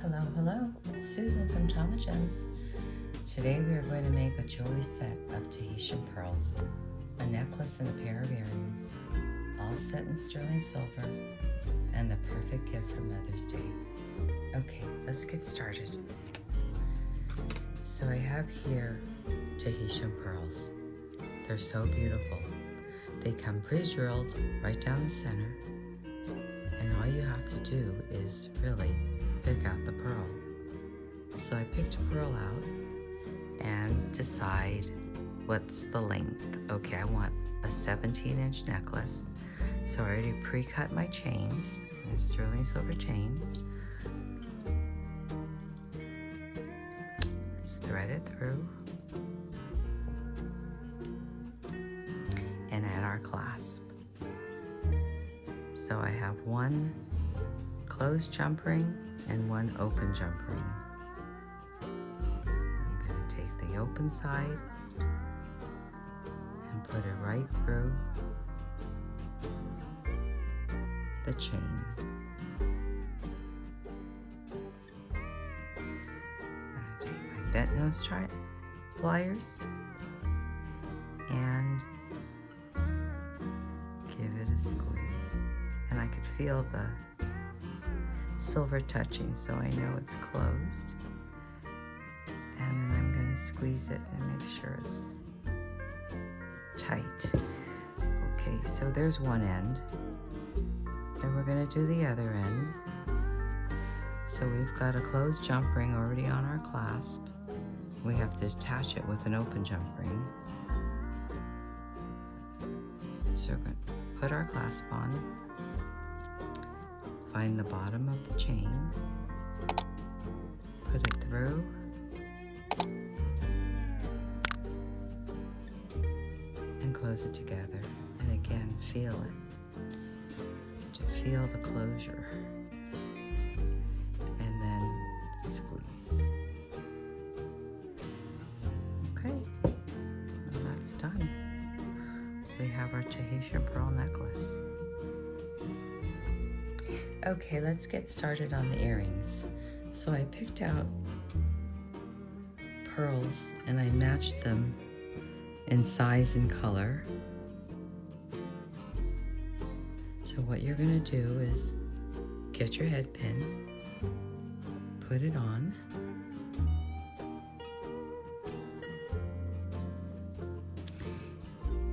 Hello, hello, it's Susan from Tamagems. Today we are going to make a jewelry set of Tahitian pearls, a necklace and a pair of earrings, all set in sterling silver, and the perfect gift for Mother's Day. Okay, let's get started. So I have here Tahitian pearls. They're so beautiful. They come pre-drilled right down the center, and all you have to do is really pick out the pearl. So I picked a pearl out and decide what's the length. Okay, I want a 17-inch necklace. So I already pre-cut my chain, a sterling silver chain. Let's thread it through and add our clasp. So I have one closed jump ring and one open jump ring. I'm going to take the open side and put it right through the chain. I'm going to take my bent nose pliers and give it a squeeze. And I could feel the silver touching, so I know it's closed. And then I'm going to squeeze it and make sure it's tight. Okay, so there's one end. Then we're going to do the other end. So we've got a closed jump ring already on our clasp. We have to attach it with an open jump ring. So we're going to put our clasp on. Find the bottom of the chain, put it through, and close it together. And again, feel it, to feel the closure. And then squeeze. Okay, well, that's done. We have our Tahitian pearl necklace. Okay, let's get started on the earrings. So I picked out pearls and I matched them in size and color. So what you're going to do is get your head pin, put it on,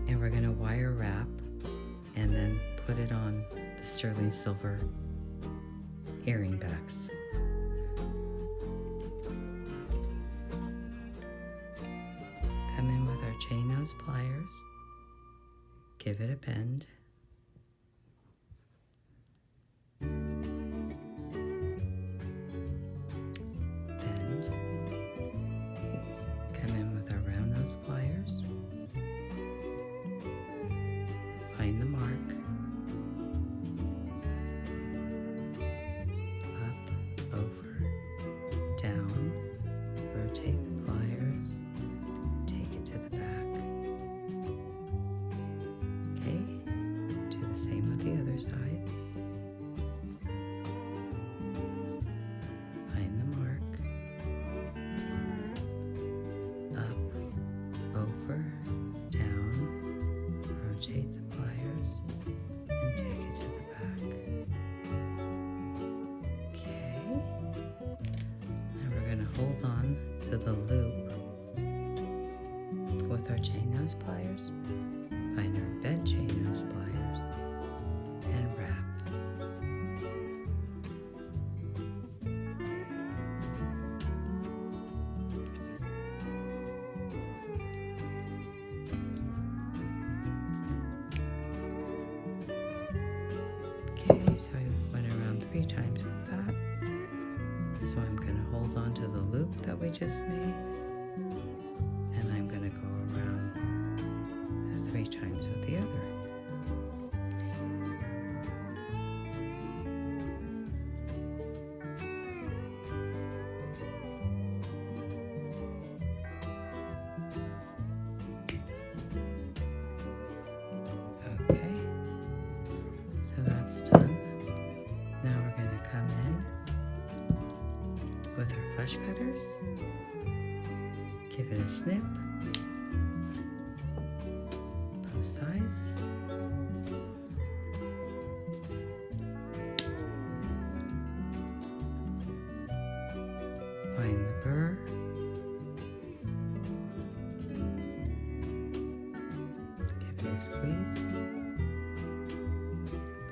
and we're going to wire wrap and then put it on the sterling silver earring backs. Come in with our chain nose pliers, give it a bend, bend, come in with our round nose pliers, find the mark, over, down, rotate the pliers, take it to the back. Okay, do the same with the other side. Find the mark, up, over, down, rotate the pliers, and take it to the back. Hold on to the loop with our chain nose pliers, find our bent chain nose pliers, and wrap. Okay, so I went around 3 times with that. So I'm going to hold on to the loop that we just made, and I'm going to go around 3 times with the other. Okay, so that's done. Now we're going to come in with our flush cutters. Give it a snip, both sides. Find the burr. Give it a squeeze.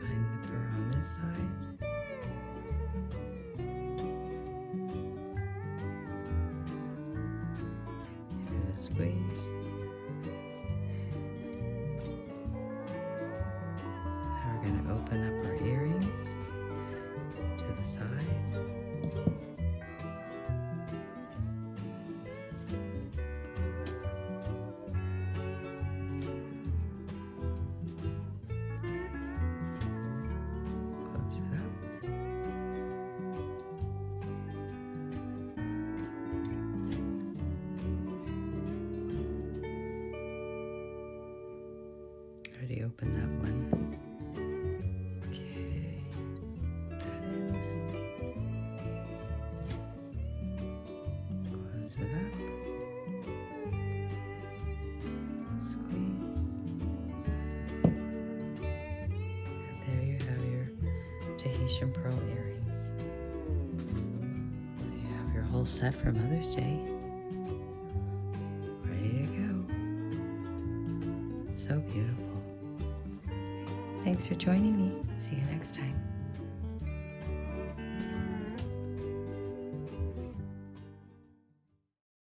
Find the burr on this side. Give it a squeeze. Now we're going to open up our earrings to the side. Close it up. Already opened that one. Okay, put that in. Close it up. Squeeze. And there you have your Tahitian pearl earrings. There you have your whole set for Mother's Day. Ready to go. So beautiful. Thanks for joining me. See you next time.